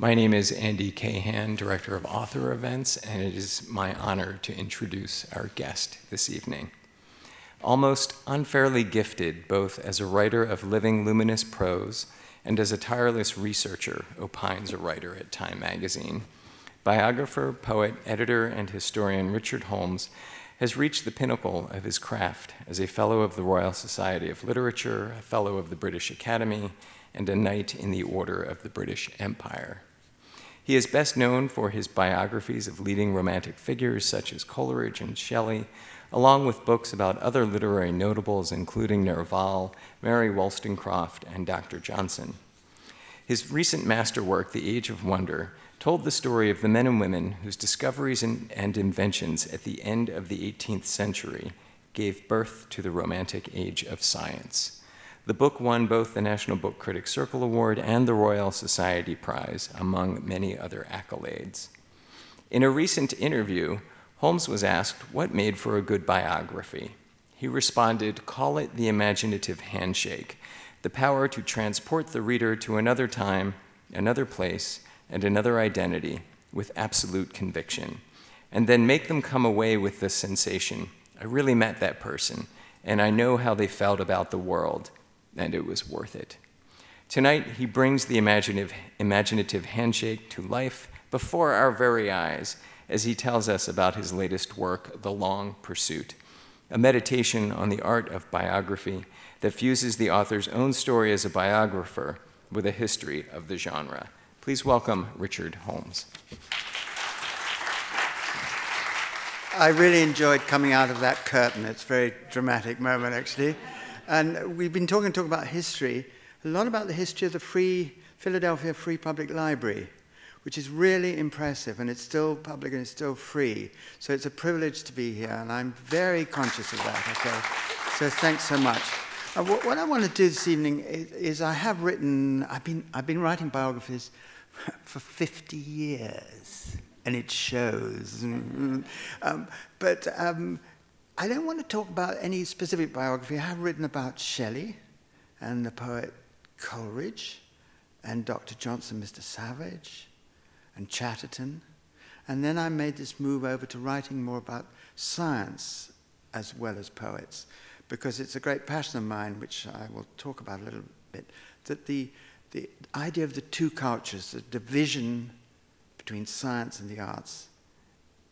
My name is Andy Cahan, Director of Author Events, and it is my honor to introduce our guest this evening. Almost unfairly gifted both as a writer of living luminous prose and as a tireless researcher, opines a writer at Time magazine, biographer, poet, editor, and historian Richard Holmes has reached the pinnacle of his craft as a Fellow of the Royal Society of Literature, a Fellow of the British Academy, and a Knight in the Order of the British Empire. He is best known for his biographies of leading romantic figures such as Coleridge and Shelley, along with books about other literary notables including Nerval, Mary Wollstonecraft, and Dr. Johnson. His recent masterwork, The Age of Wonder, told the story of the men and women whose discoveries and inventions at the end of the 18th century gave birth to the Romantic Age of Science. The book won both the National Book Critics Circle Award and the Royal Society Prize, among many other accolades. In a recent interview, Holmes was asked what made for a good biography. He responded, "Call it the imaginative handshake, the power to transport the reader to another time, another place, and another identity with absolute conviction, and then make them come away with the sensation, I really met that person, and I know how they felt about the world, and it was worth it." Tonight, he brings the imaginative handshake to life before our very eyes as he tells us about his latest work, The Long Pursuit, a meditation on the art of biography that fuses the author's own story as a biographer with a history of the genre. Please welcome Richard Holmes. I really enjoyed coming out of that curtain. It's a very dramatic moment, actually. And we've been talking about history, a lot about the history of the Philadelphia Free Public Library, which is really impressive, and it's still public and it's still free. So it's a privilege to be here, and I'm very conscious of that, okay? So thanks so much. What I want to do this evening is I've been writing biographies for 50 years, and it shows. But I don't want to talk about any specific biography. I have written about Shelley and the poet Coleridge and Dr. Johnson, Mr. Savage, and Chatterton. And then I made this move over to writing more about science as well as poets, because it's a great passion of mine, which I will talk about a little bit, that the idea of the two cultures, the division between science and the arts,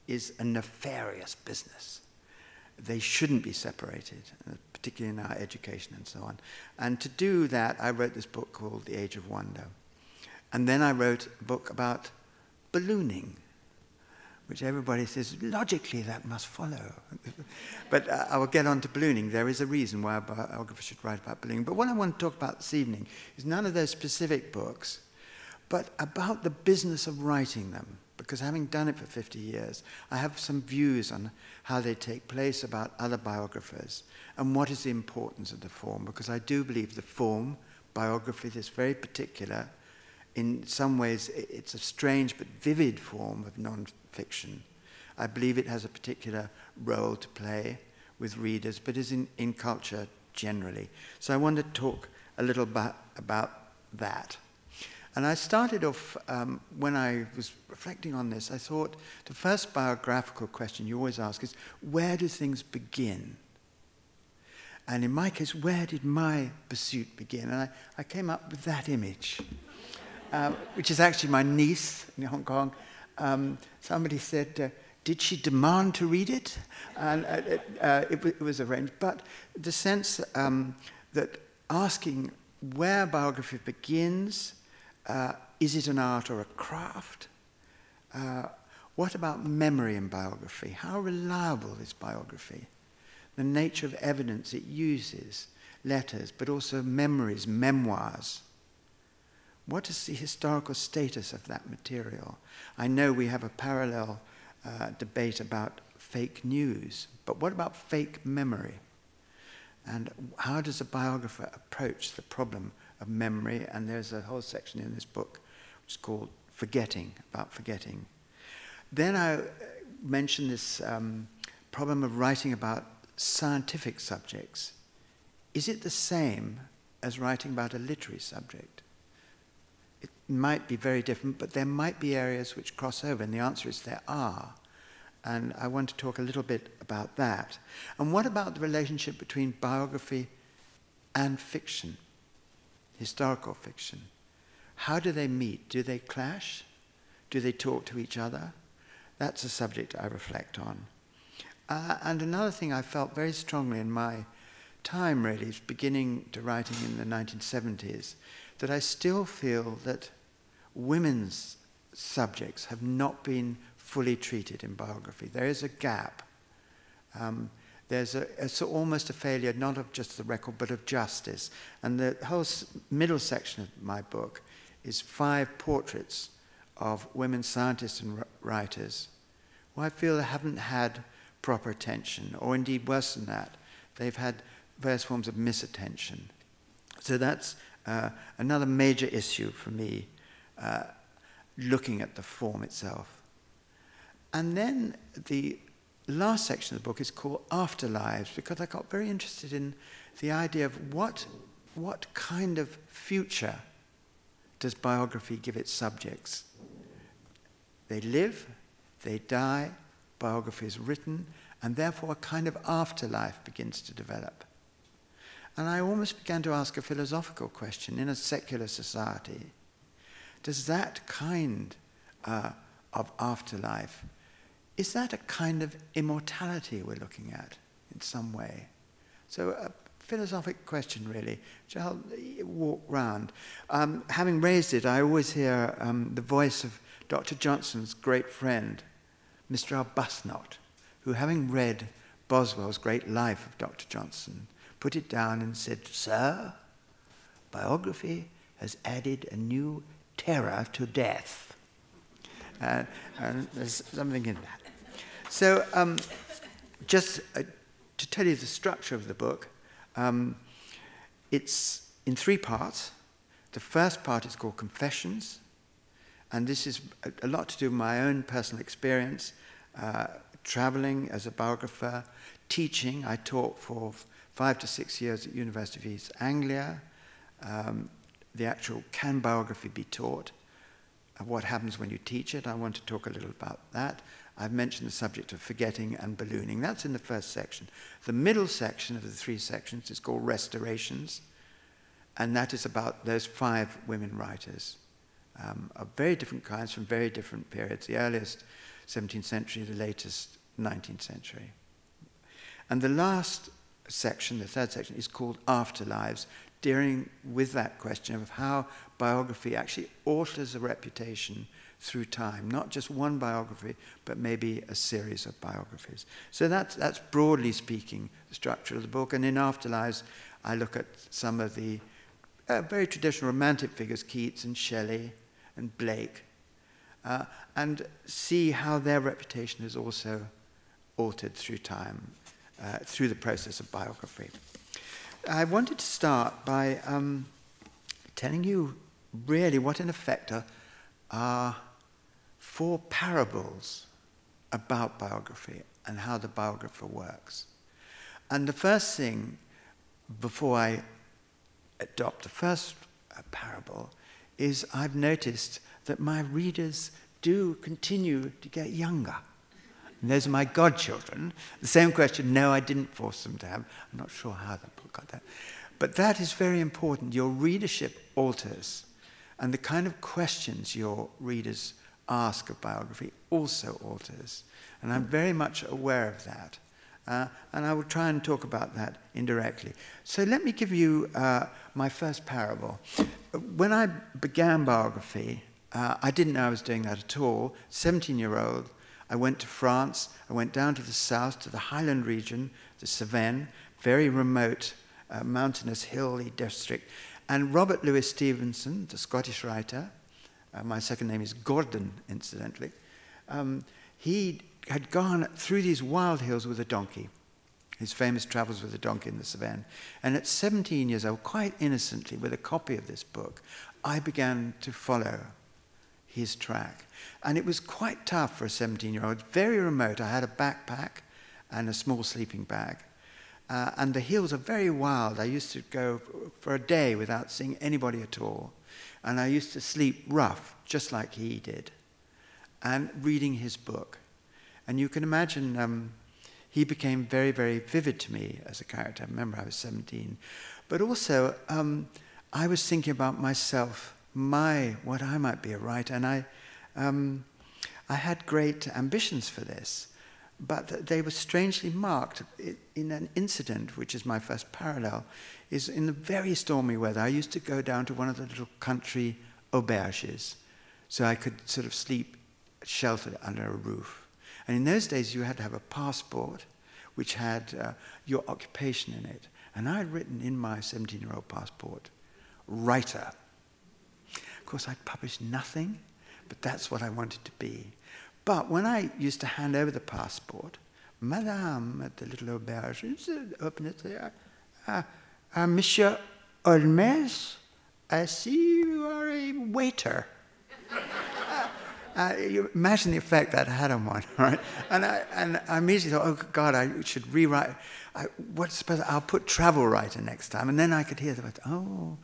is a nefarious business. They shouldn't be separated, particularly in our education and so on. And to do that, I wrote this book called The Age of Wonder. And then I wrote a book about ballooning, which everybody says, logically, that must follow. But I will get on to ballooning. There is a reason why a biographer should write about ballooning. But what I want to talk about this evening is none of those specific books, but about the business of writing them. Because having done it for 50 years, I have some views on how they take place about other biographers and what is the importance of the form. Because I do believe the form, biography, is very particular. In some ways, it's a strange but vivid form of non-fiction. I believe it has a particular role to play with readers, but is in culture generally. So I want to talk a little about that. And I started off, when I was reflecting on this, I thought the first biographical question you always ask is, where do things begin? And in my case, where did my pursuit begin? And I came up with that image. Which is actually my niece in Hong Kong. Somebody said, did she demand to read it? And it was arranged. But the sense that asking where biography begins, is it an art or a craft? What about memory in biography? How reliable is biography? The nature of evidence it uses, letters, but also memories, memoirs. What is the historical status of that material? I know we have a parallel debate about fake news, but what about fake memory? And how does a biographer approach the problem of memory? And there's a whole section in this book which is called Forgetting, about forgetting. Then I mentioned this problem of writing about scientific subjects. Is it the same as writing about a literary subject? might be very different, but there might be areas which cross over, and the answer is there are. And I want to talk a little bit about that. And what about the relationship between biography and fiction, historical fiction? How do they meet? Do they clash? Do they talk to each other? That's a subject I reflect on. And another thing I felt very strongly in my time, really, is beginning to writing in the 1970s, that I still feel that women's subjects have not been fully treated in biography. There is a gap. There's almost a failure, not of just the record, but of justice. And the whole middle section of my book is 5 portraits of women scientists and writers who I feel haven't had proper attention, or indeed worse than that, they've had various forms of misattention. So that's another major issue for me, looking at the form itself. And then the last section of the book is called Afterlives, because I got very interested in the idea of what kind of future does biography give its subjects. They live, they die, biography is written, and therefore a kind of afterlife begins to develop. And I almost began to ask a philosophical question in a secular society. Does that kind of afterlife, is that a kind of immortality we're looking at in some way? So a philosophic question, really, which I'll walk round. Having raised it, I always hear the voice of Dr. Johnson's great friend, Mr. Arbuthnot, who, having read Boswell's great life of Dr. Johnson, put it down and said, "Sir, biography has added a new terror to death." And there's something in that. So just to tell you the structure of the book, it's in 3 parts. The first part is called Confessions, and this is a lot to do with my own personal experience, traveling as a biographer, teaching. I taught for 5 to 6 years at University of East Anglia. The actual can biography be taught? What happens when you teach it? I want to talk a little about that. I've mentioned the subject of forgetting and ballooning. That's in the first section. The middle section of the 3 sections is called Restorations, and that is about those 5 women writers of very different kinds from very different periods, the earliest 17th century, the latest 19th century. And the last section, the 3rd section, is called Afterlives, dealing with that question of how biography actually alters a reputation through time, not just one biography, but maybe a series of biographies. So that's broadly speaking the structure of the book. And in Afterlives, I look at some of the very traditional romantic figures, Keats and Shelley and Blake, and see how their reputation is also altered through time, through the process of biography. I wanted to start by telling you really what in effect are 4 parables about biography and how the biographer works. And the first thing, before I adopt the first parable, is I've noticed that my readers do continue to get younger. And those are my godchildren. The same question, no, I didn't force them to have. I'm not sure how the book got that. But that is very important. Your readership alters. And the kind of questions your readers ask of biography also alters. And I'm very much aware of that. And I will try and talk about that indirectly. So let me give you my first parable. When I began biography, I didn't know I was doing that at all. 17-year-old, I went to France. I went down to the south, to the Highland region, the Cevennes, very remote, mountainous, hilly district. And Robert Louis Stevenson, the Scottish writer, my second name is Gordon, incidentally, he had gone through these wild hills with a donkey, his famous travels with a donkey in the Cevennes. And at 17 years old, quite innocently, with a copy of this book, I began to follow his track. And it was quite tough for a 17-year-old, very remote. I had a backpack and a small sleeping bag. And the hills are very wild. I used to go for a day without seeing anybody at all. And I used to sleep rough, just like he did, and reading his book. And you can imagine he became very, very vivid to me as a character. I remember I was 17. But also, I was thinking about myself, what I might be a writer. And I had great ambitions for this. But they were strangely marked in an incident, which is my first parallel, is in the very stormy weather. I used to go down to one of the little country auberges, so I could sort of sleep sheltered under a roof. And in those days, you had to have a passport, which had your occupation in it. And I had written in my 17-year-old passport, writer. Of course, I'd published nothing, but that's what I wanted to be. But when I used to hand over the passport, Madame at the little auberge, opened it there, Monsieur Holmes, I see you are a waiter. You imagine the effect that had on one, right? And I immediately thought, oh God, I should rewrite. I'll put travel writer next time. And then I could hear the word, oh,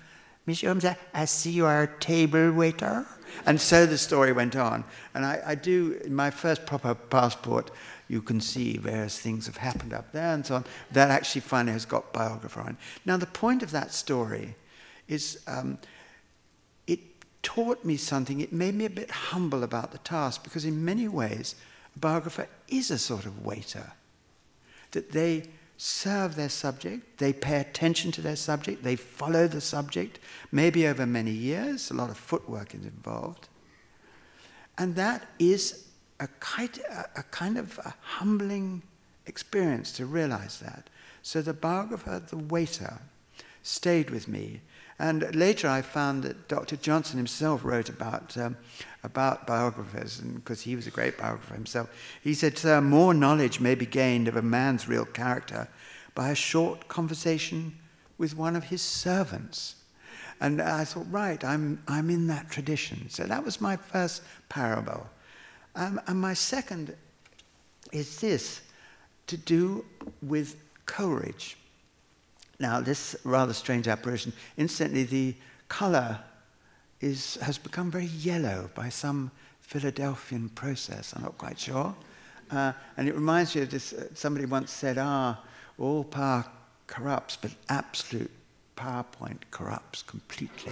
Monsieur Holmes, I see you are a table waiter. And so the story went on. And I do, in my first proper passport, you can see various things have happened up there and so on. That actually finally has got biographer on. Now, the point of that story is it taught me something. It made me a bit humble about the task, because in many ways, a biographer is a sort of waiter. That they serve their subject, they pay attention to their subject, they follow the subject, maybe over many years, a lot of footwork is involved. And that is a kind of a humbling experience to realize that. So the biographer, the waiter, stayed with me. And later I found that Dr. Johnson himself wrote about biographers, and because he was a great biographer himself. He said, "Sir, more knowledge may be gained of a man's real character by a short conversation with one of his servants." And I thought, right, I'm in that tradition. So that was my first parable. And my second is this, to do with Coleridge. Now, this rather strange apparition, incidentally, the colour has become very yellow by some Philadelphian process, I'm not quite sure. And it reminds me of this, somebody once said, all power corrupts, but absolute PowerPoint corrupts completely.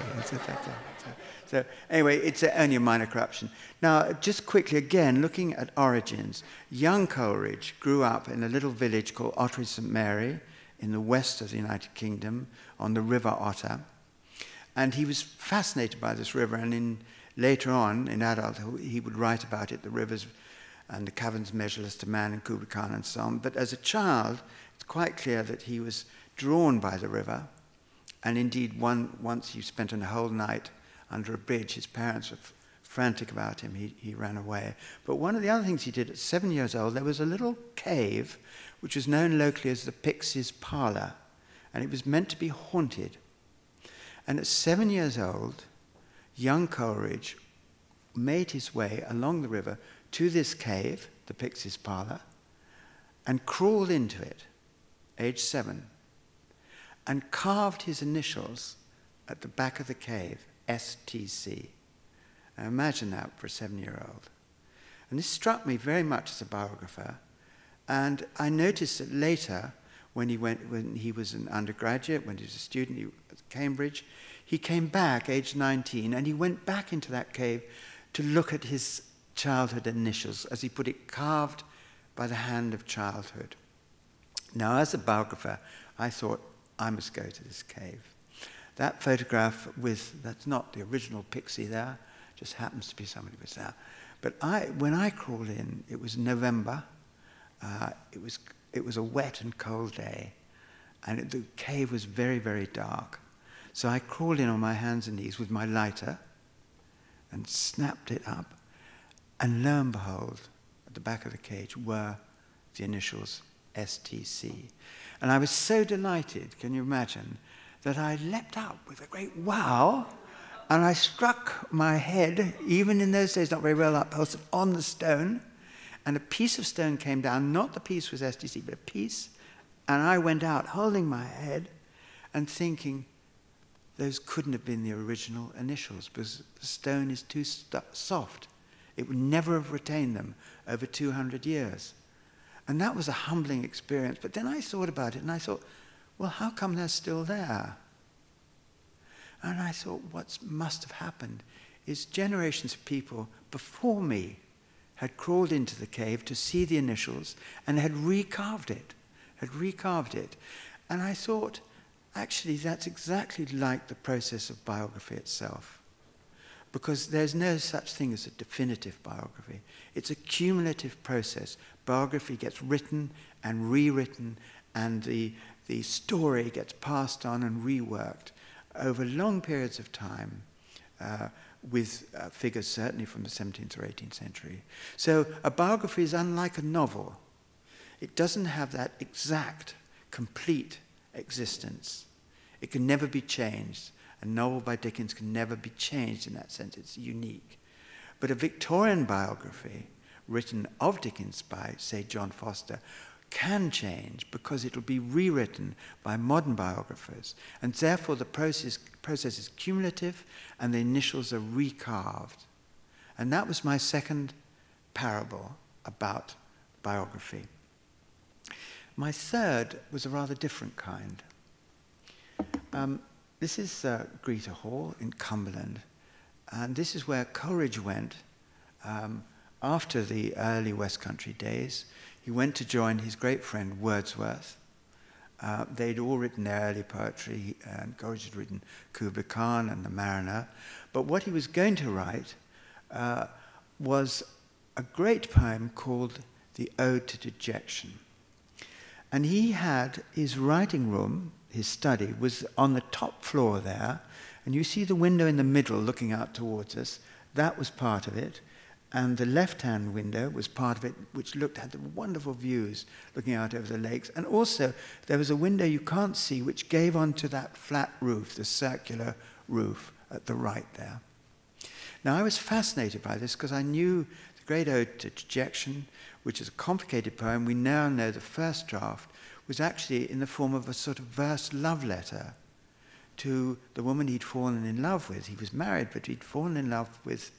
So anyway, it's only a minor corruption. Now, just quickly again, looking at origins, young Coleridge grew up in a little village called Ottery St. Mary in the west of the United Kingdom on the River Otter. And he was fascinated by this river, and later on, in adulthood, he would write about it, the rivers and the caverns measureless to man and Kubla Khan and so on. But as a child, it's quite clear that he was drawn by the river. And indeed, once he spent a whole night under a bridge. His parents were frantic about him. He ran away. But one of the other things he did at 7 years old, there was a little cave which was known locally as the Pixies' Parlour, and it was meant to be haunted. And at 7 years old, young Coleridge made his way along the river to this cave, the Pixies' Parlour, and crawled into it, age 7, and carved his initials at the back of the cave, STC. Now imagine that for a 7-year-old. And this struck me very much as a biographer. And I noticed that later, when he was an undergraduate, when he was a student at Cambridge, he came back, age 19, and he went back into that cave to look at his childhood initials, as he put it, carved by the hand of childhood. Now, as a biographer, I thought, I must go to this cave. That photograph that's not the original Pixie there, just happens to be somebody who was there. But when I crawled in, it was November. It was a wet and cold day, and the cave was very, very dark. So I crawled in on my hands and knees with my lighter and snapped it up, and lo and behold, at the back of the cage were the initials STC. And I was so delighted, can you imagine, that I leapt up with a great wow, and I struck my head, even in those days not very well upholstered, on the stone, and a piece of stone came down, not the piece with STC, but a piece, And I went out holding my head and thinking, those couldn't have been the original initials because the stone is too soft. It would never have retained them over 200 years. And that was a humbling experience. But then I thought about it and I thought, well, how come they're still there? And I thought what must have happened is generations of people before me had crawled into the cave to see the initials and had recarved it. And I thought, actually, that's exactly like the process of biography itself. Because there's no such thing as a definitive biography. It's a cumulative process. Biography gets written and rewritten, and the story gets passed on and reworked over long periods of time with figures certainly from the 17th or 18th century. So a biography is unlike a novel. It doesn't have that exact, complete existence. It can never be changed. A novel by Dickens can never be changed in that sense. It's unique. But a Victorian biography written of Dickens by, say, John Foster, can change because it will be rewritten by modern biographers. And therefore the process is cumulative and the initials are recarved. And that was my second parable about biography. My third was a rather different kind. This is Greta Hall in Cumberland, and this is where Coleridge went after the early West Country days. He went to join his great friend Wordsworth. They'd all written their early poetry, and Coleridge had written Kubla Khan and The Mariner. But what he was going to write was a great poem called The Ode to Dejection. And he had his writing room, his study, was on the top floor there. And you see the window in the middle looking out towards us. That was part of it. And the left-hand window was part of it, which had the wonderful views looking out over the lakes. And also, there was a window you can't see, which gave onto that flat roof, the circular roof at the right there. Now, I was fascinated by this because I knew the great Ode to Dejection, which is a complicated poem. We now know the first draft was actually in the form of a sort of verse love letter to the woman he'd fallen in love with. He was married, but he'd fallen in love with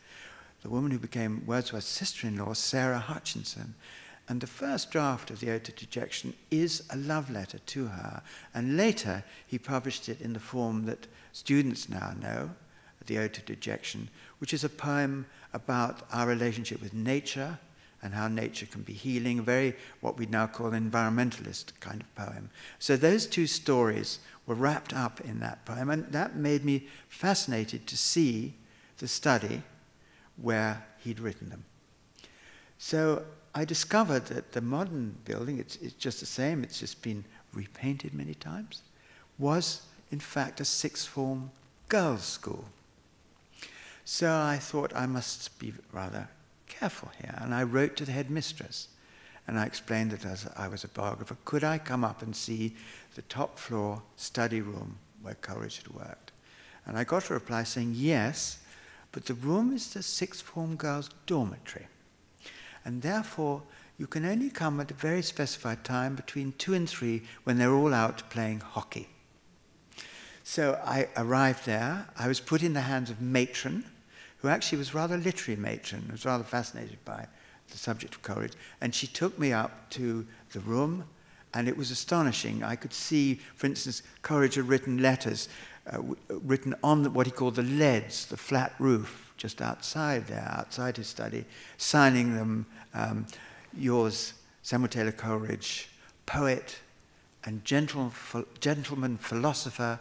the woman who became Wordsworth's sister-in-law, Sarah Hutchinson. And the first draft of the Ode to Dejection is a love letter to her. And later, he published it in the form that students now know, the Ode to Dejection, which is a poem about our relationship with nature and how nature can be healing, very what we now call environmentalist kind of poem. So those two stories were wrapped up in that poem, and that made me fascinated to see the study where he'd written them. So I discovered that the modern building, it's just the same, it's just been repainted many times, was in fact a sixth form girls' school. So I thought I must be rather careful here, and I wrote to the headmistress, and I explained that as I was a biographer, could I come up and see the top floor study room where Coleridge had worked? And I got a reply saying yes, but the room is the sixth form girls' dormitory. And therefore, you can only come at a very specified time between 2 and 3 when they're all out playing hockey. So I arrived there. I was put in the hands of matron, who actually was rather a literary matron, was rather fascinated by the subject of Coleridge. And she took me up to the room, and it was astonishing. I could see, for instance, Coleridge had written letters written on what he called the leads, the flat roof, just outside there, outside his study, signing them, yours, Samuel Taylor Coleridge, poet and gentleman philosopher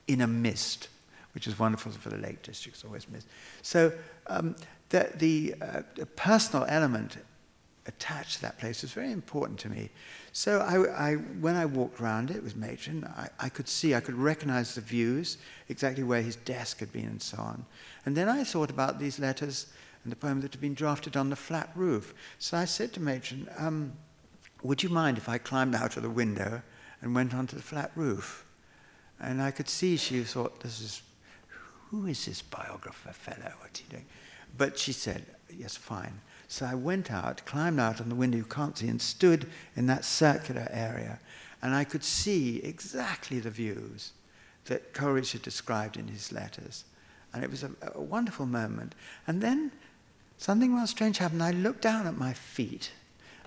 in a mist, which is wonderful for the Lake District, it's always mist. So the personal element attached to that place was very important to me. So when I walked around it with matron, I could recognize the views, exactly where his desk had been and so on. And then I thought about these letters and the poem that had been drafted on the flat roof. So I said to matron, would you mind if I climbed out of the window and went onto the flat roof? And I could see she thought, who is this biographer fellow? What's he doing? But she said, yes, fine. So I went out, climbed out on the window you can't see, and stood in that circular area. And I could see exactly the views that Coleridge had described in his letters. And it was a wonderful moment. And then something rather strange happened. I looked down at my feet,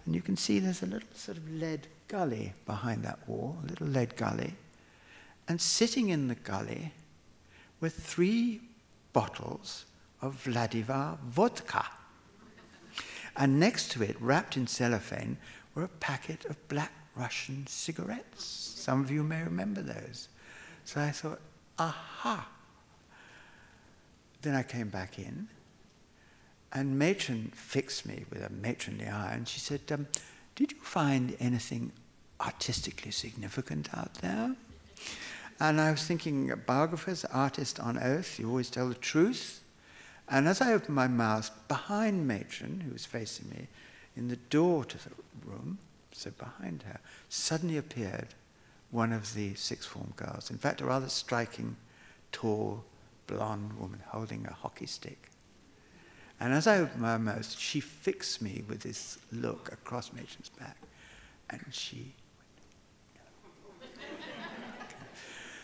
and you can see there's a little sort of lead gully behind that wall, a little lead gully. And sitting in the gully were 3 bottles of Vladivar vodka. And next to it, wrapped in cellophane, were a packet of Black Russian cigarettes. Some of you may remember those. So I thought, aha. Then I came back in, and Matron fixed me with a matronly eye, and she said, did you find anything artistically significant out there? And I was thinking, biographers, artists on oath, you always tell the truth. And as I opened my mouth, behind Matron, who was facing me, in the door to the room, so behind her, suddenly appeared one of the sixth form girls. In fact, a rather striking, tall, blonde woman holding a hockey stick. And as I opened my mouth, she fixed me with this look across Matron's back, and she went, no.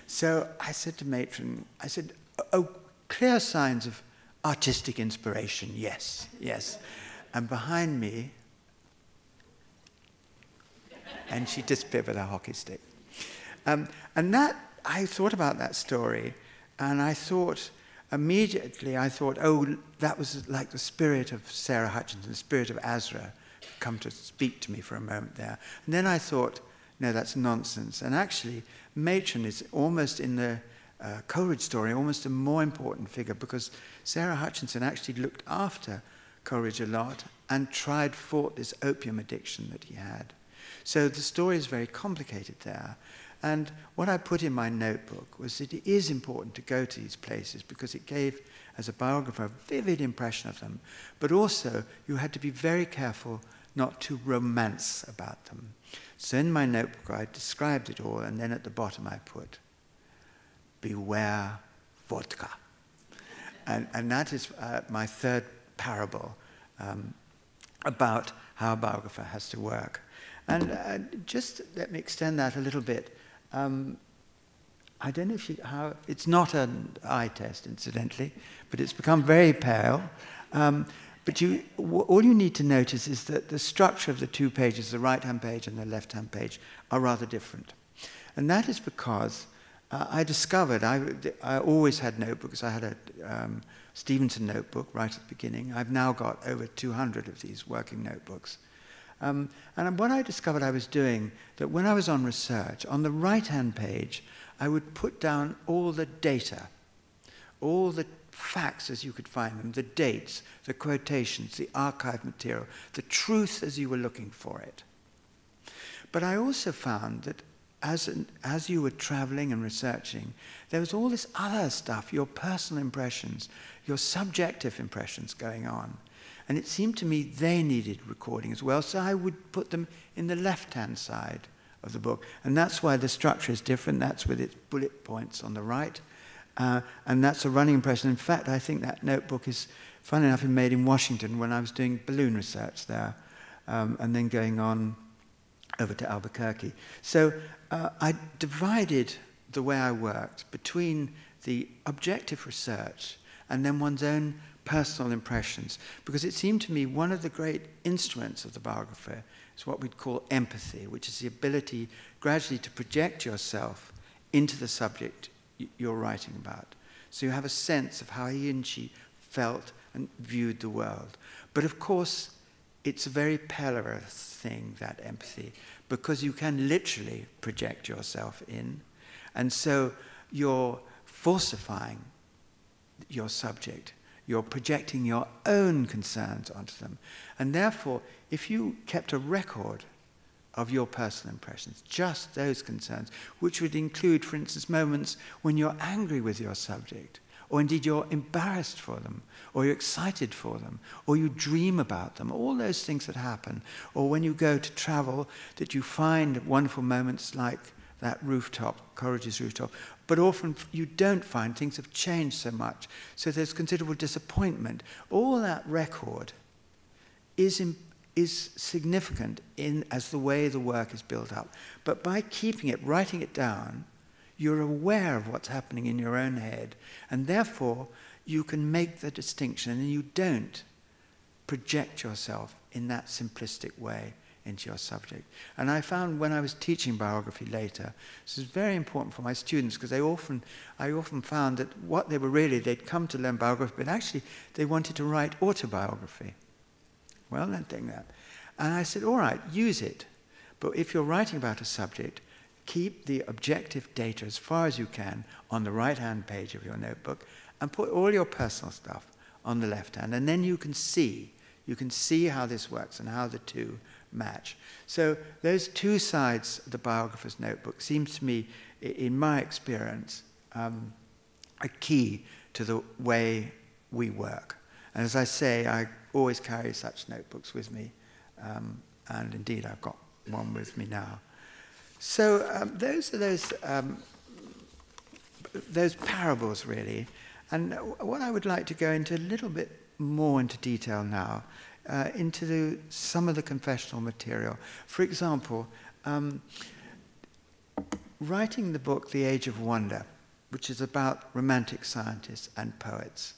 So I said to Matron, I said, oh, clear signs of artistic inspiration, yes, yes. And behind me, and she disappeared with her hockey stick. And that, I thought about that story, and I thought, immediately I thought, oh, that was like the spirit of Sarah Hutchinson, the spirit of Azra, come to speak to me for a moment there. And then I thought, no, that's nonsense. And actually, Matron is almost in the Coleridge story, almost a more important figure, because Sarah Hutchinson actually looked after Coleridge a lot and fought this opium addiction that he had. So the story is very complicated there. And what I put in my notebook was that it is important to go to these places because it gave, as a biographer, a vivid impression of them. But also, you had to be very careful not to romance about them. So in my notebook, I described it all, and then at the bottom I put, beware vodka. And that is my third parable about how a biographer has to work. And just let me extend that a little bit. I don't know if it's not an eye test, incidentally, but it's become very pale. But all you need to notice is that the structure of the 2 pages, the right-hand page and the left-hand page, are rather different. And that is because I discovered, I always had notebooks. I had a Stevenson notebook right at the beginning. I've now got over 200 of these working notebooks. And what I discovered I was doing, that when I was on research, on the right-hand page, I would put down all the data, all the facts as you could find them, the dates, the quotations, the archive material, the truth as you were looking for it. But I also found that as you were traveling and researching, there was all this other stuff, your personal impressions, your subjective impressions going on. And it seemed to me they needed recording as well, so I would put them in the left-hand side of the book. And that's why the structure is different. That's with its bullet points on the right. And that's a running impression. In fact, I think that notebook is, fun enough, made in Washington when I was doing balloon research there, and then going on over to Albuquerque. So I divided the way I worked between the objective research and then one's own personal impressions, because it seemed to me one of the great instruments of the biographer is what we'd call empathy, which is the ability gradually to project yourself into the subject you're writing about. So you have a sense of how he and she felt and viewed the world. But of course, it's a very perilous thing, that empathy, because you can literally project yourself in. And so you're falsifying your subject. You're projecting your own concerns onto them. And therefore, if you kept a record of your personal impressions, just those concerns, which would include, for instance, moments when you're angry with your subject, or indeed you're embarrassed for them, or you're excited for them, or you dream about them, all those things that happen, or when you go to travel, that you find wonderful moments like that rooftop, Coleridge's rooftop, but often you don't find, things have changed so much, so there's considerable disappointment. All that record is is significant as the way the work is built up. But by keeping it, writing it down, you're aware of what's happening in your own head, and therefore you can make the distinction, and you don't project yourself in that simplistic way into your subject. And I found when I was teaching biography later, this is very important for my students, because I often found that what they were really, they'd come to learn biography, but actually they wanted to write autobiography. Well, don't think that. And I said, all right, use it. But if you're writing about a subject, keep the objective data as far as you can on the right-hand page of your notebook, and put all your personal stuff on the left hand. And then you can see how this works and how the two match. So those two sides of the biographer's notebook seems to me, in my experience, a key to the way we work. And as I say, I always carry such notebooks with me, and indeed I've got one with me now. So those are those parables, really. And what I would like to go into a little bit more into detail now, into some of the confessional material. For example, writing the book The Age of Wonder, which is about romantic scientists and poets,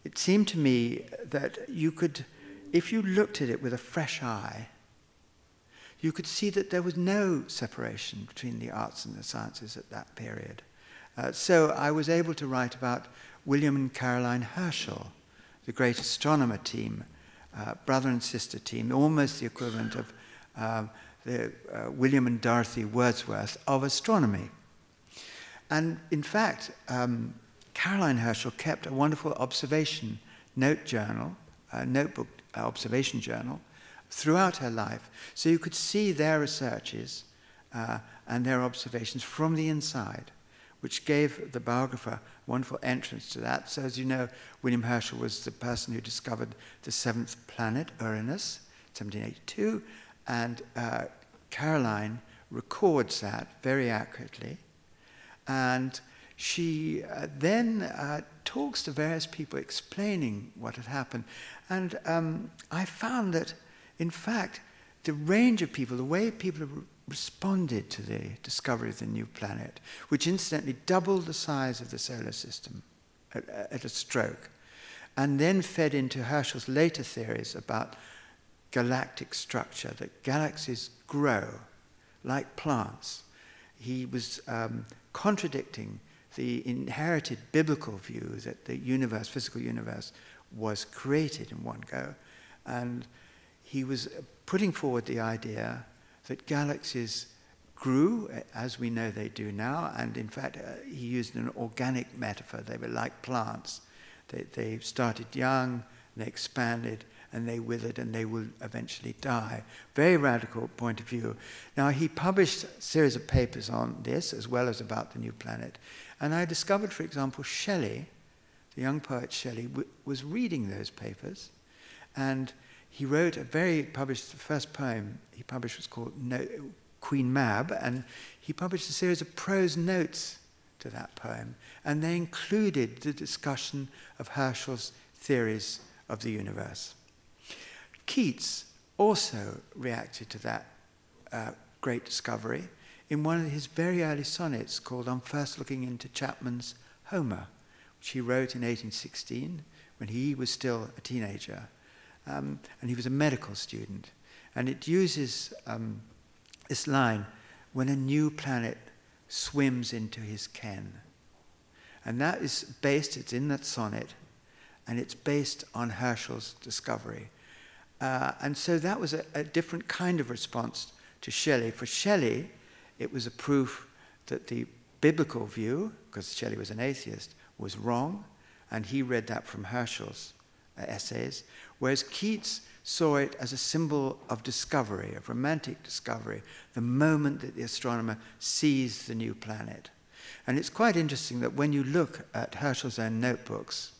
it seemed to me that you could, if you looked at it with a fresh eye, you could see that there was no separation between the arts and the sciences at that period. So I was able to write about William and Caroline Herschel, the great astronomer team, brother and sister team, almost the equivalent of the William and Dorothy Wordsworth of astronomy. And in fact, Caroline Herschel kept a wonderful observation notebook observation journal throughout her life. So you could see their researches and their observations from the inside, which gave the biographer a wonderful entrance to that. So as you know, William Herschel was the person who discovered the seventh planet, Uranus, 1782, and Caroline records that very accurately. And she then talks to various people explaining what had happened. And I found that, in fact, the range of people, the way people responded to the discovery of the new planet, which incidentally doubled the size of the solar system at a stroke, and then fed into Herschel's later theories about galactic structure, that galaxies grow like plants. He was contradicting the inherited biblical view that the universe, physical universe, was created in one go. And he was putting forward the idea that galaxies grew, as we know they do now, and in fact, he used an organic metaphor. They were like plants. They started young, they expanded, and they withered, and they will eventually die. Very radical point of view. Now, he published a series of papers on this, as well as about the new planet. And I discovered, for example, Shelley, the young poet Shelley, was reading those papers, and he wrote the first poem he published was called Queen Mab, and he published a series of prose notes to that poem, and they included the discussion of Herschel's theories of the universe. Keats also reacted to that great discovery in one of his very early sonnets called On First Looking into Chapman's Homer, which he wrote in 1816 when he was still a teenager. And he was a medical student. And it uses this line, when a new planet swims into his ken. And that is based, it's in that sonnet, and it's based on Herschel's discovery. And so that was a different kind of response to Shelley. For Shelley, it was a proof that the biblical view, because Shelley was an atheist, was wrong, and he read that from Herschel's essays, whereas Keats saw it as a symbol of discovery, of romantic discovery, the moment that the astronomer sees the new planet. And it's quite interesting that when you look at Herschel's own notebooks,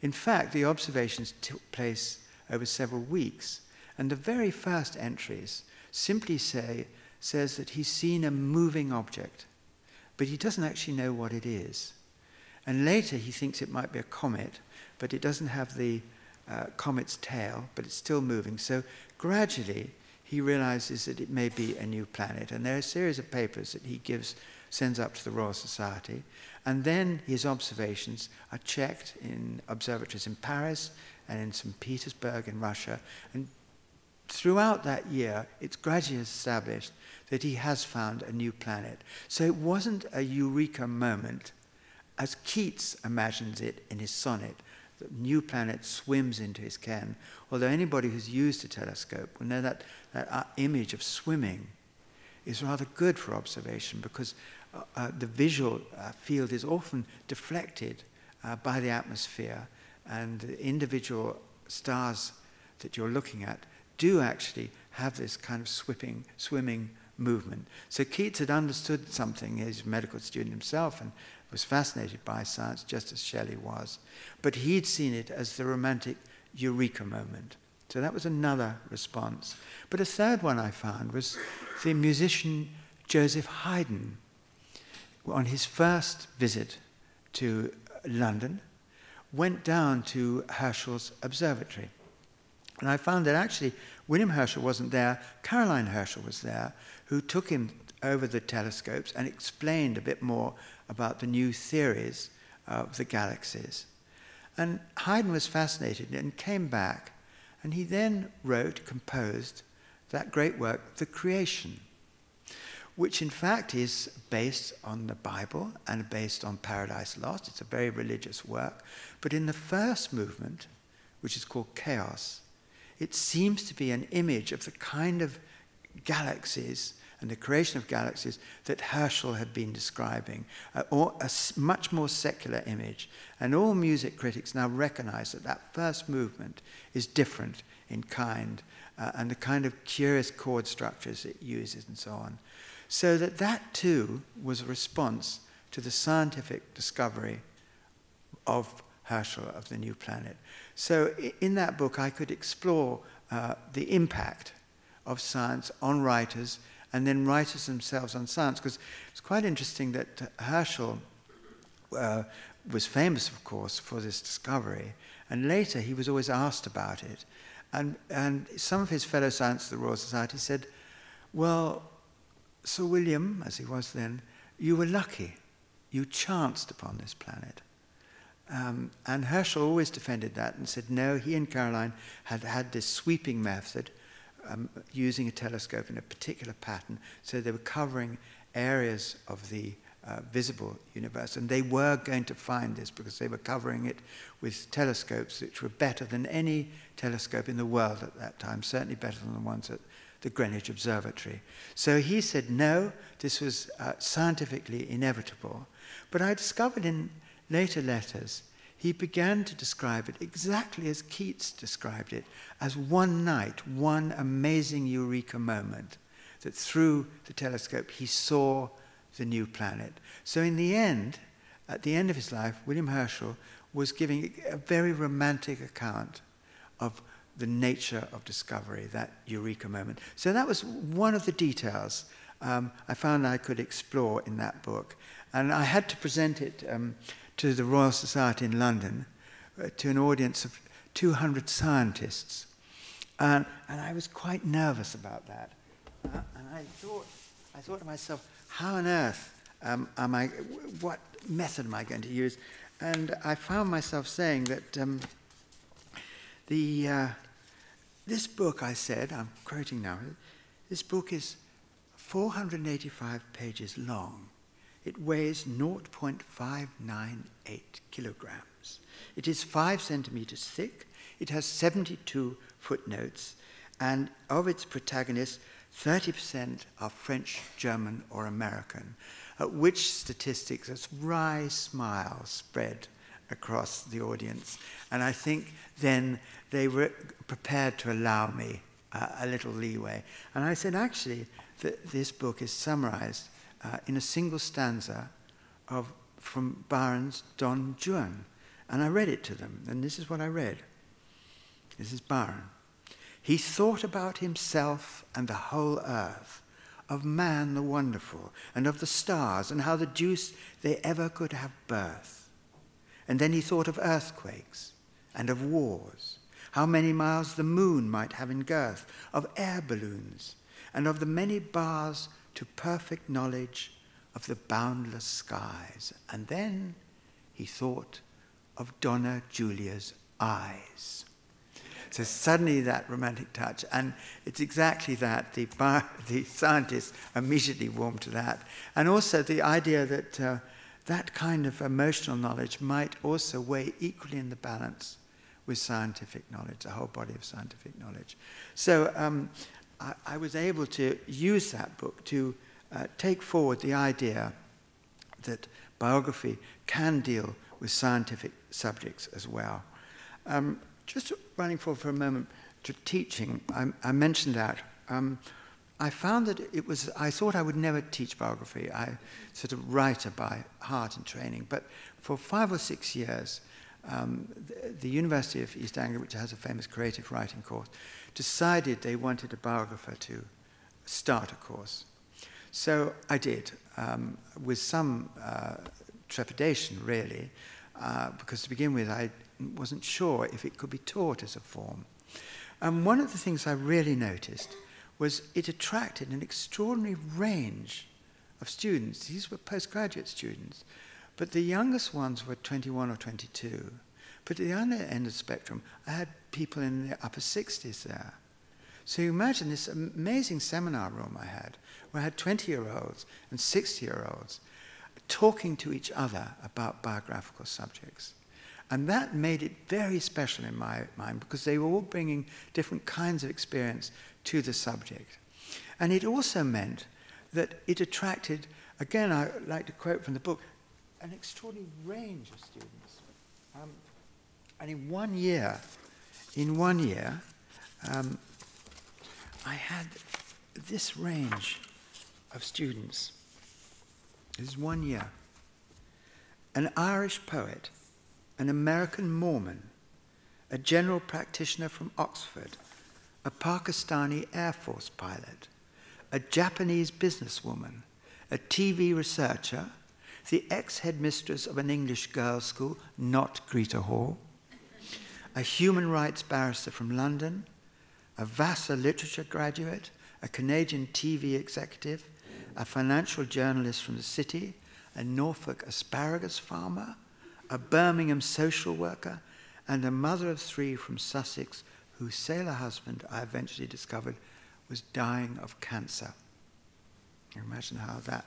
in fact, the observations took place over several weeks, and the very first entries simply says that he's seen a moving object, but he doesn't actually know what it is. And later he thinks it might be a comet, but it doesn't have the comet's tail, but it's still moving. So gradually, he realizes that it may be a new planet. And there are a series of papers that he sends up to the Royal Society. And then his observations are checked in observatories in Paris and in St. Petersburg in Russia. And throughout that year, it's gradually established that he has found a new planet. So it wasn't a eureka moment, as Keats imagines it in his sonnet. The new planet swims into his ken. Although anybody who's used a telescope will know that image of swimming is rather good for observation, because the visual field is often deflected by the atmosphere, and the individual stars that you're looking at do actually have this kind of swimming movement. So Keats had understood something. He's a medical student himself and was fascinated by science, just as Shelley was. But he'd seen it as the romantic eureka moment. So that was another response. But a third one I found was the musician Joseph Haydn. On his first visit to London, went down to Herschel's observatory. And I found that actually William Herschel wasn't there, Caroline Herschel was there, who took him over the telescopes and explained a bit more about the new theories of the galaxies. And Haydn was fascinated and came back, and he then composed that great work, The Creation, which in fact is based on the Bible and based on Paradise Lost. It's a very religious work. But in the first movement, which is called Chaos, it seems to be an image of the kind of galaxies and the creation of galaxies that Herschel had been describing, or a much more secular image. And all music critics now recognize that that first movement is different in kind, and the kind of curious chord structures it uses and so on. So that too was a response to the scientific discovery of Herschel of the new planet. So in that book I could explore the impact of science on writers, and then writers themselves on science, because it's quite interesting that Herschel was famous, of course, for this discovery, and later he was always asked about it. And some of his fellow scientists at the Royal Society said, well, Sir William, as he was then, you were lucky. You chanced upon this planet. And Herschel always defended that and said, no, he and Caroline had this sweeping method, using a telescope in a particular pattern, so they were covering areas of the visible universe, and they were going to find this because they were covering it with telescopes which were better than any telescope in the world at that time, certainly better than the ones at the Greenwich Observatory. So he said, no, this was scientifically inevitable. But I discovered in later letters, he began to describe it exactly as Keats described it, as one night, one amazing eureka moment, that through the telescope he saw the new planet. So in the end, at the end of his life, William Herschel was giving a very romantic account of the nature of discovery, that eureka moment. So that was one of the details I found I could explore in that book. And I had to present it to the Royal Society in London, to an audience of 200 scientists. And I was quite nervous about that. And I thought to myself, how on earth what method am I going to use? And I found myself saying that this book, I said, I'm quoting now, this book is 485 pages long. It weighs 0.598 kilograms. It is 5 centimeters thick. It has 72 footnotes, and of its protagonists, 30% are French, German, or American, at which statistics as wry smiles spread across the audience. And I think then they were prepared to allow me a little leeway. And I said, actually, this book is summarized in a single stanza from Byron's Don Juan. And I read it to them, and this is what I read. This is Byron. He thought about himself and the whole earth, of man the wonderful, and of the stars, and how the deuce they ever could have birth. And then he thought of earthquakes, and of wars, how many miles the moon might have in girth, of air balloons, and of the many bars to perfect knowledge of the boundless skies. And then he thought of Donna Julia's eyes. So suddenly that romantic touch, and it's exactly that. The scientists immediately warmed to that. And also the idea that that kind of emotional knowledge might also weigh equally in the balance with scientific knowledge, the whole body of scientific knowledge. So I was able to use that book to take forward the idea that biography can deal with scientific subjects as well. Just running forward for a moment to teaching, I mentioned that. I found that I thought I would never teach biography. I sort of writer by heart and training. But for 5 or 6 years, the University of East Anglia, which has a famous creative writing course, decided they wanted a biographer to start a course. So I did, with some trepidation, really, because to begin with, I wasn't sure if it could be taught as a form. And one of the things I really noticed was it attracted an extraordinary range of students. These were postgraduate students, but the youngest ones were 21 or 22. But at the other end of the spectrum, I had people in their upper 60s there. So you imagine this amazing seminar room I had, where I had 20-year-olds and 60-year-olds talking to each other about biographical subjects. And that made it very special in my mind, because they were all bringing different kinds of experience to the subject. And it also meant that it attracted, again, I like to quote from the book, an extraordinary range of students. And in one year, I had this range of students. This is 1 year. An Irish poet, an American Mormon, a general practitioner from Oxford, a Pakistani Air Force pilot, a Japanese businesswoman, a TV researcher, the ex-headmistress of an English girls' school, not Greta Hall, a human rights barrister from London, a Vassar literature graduate, a Canadian TV executive, a financial journalist from the city, a Norfolk asparagus farmer, a Birmingham social worker, and a mother of 3 from Sussex whose sailor husband, I eventually discovered, was dying of cancer. You imagine how that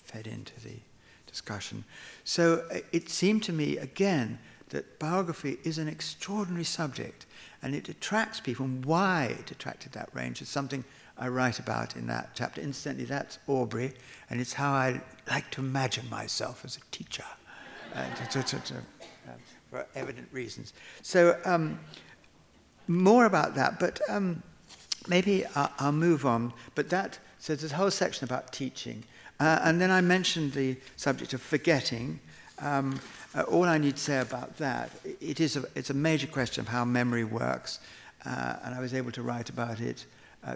fed into the discussion. So it seemed to me, again, that biography is an extraordinary subject, and it attracts people, and why it attracted that range is something I write about in that chapter. Incidentally, that's Aubrey, and it's how I like to imagine myself as a teacher, for evident reasons. So more about that, but maybe I'll move on. But so there's a whole section about teaching. And then I mentioned the subject of forgetting. All I need to say about that, it's a major question of how memory works, and I was able to write about it,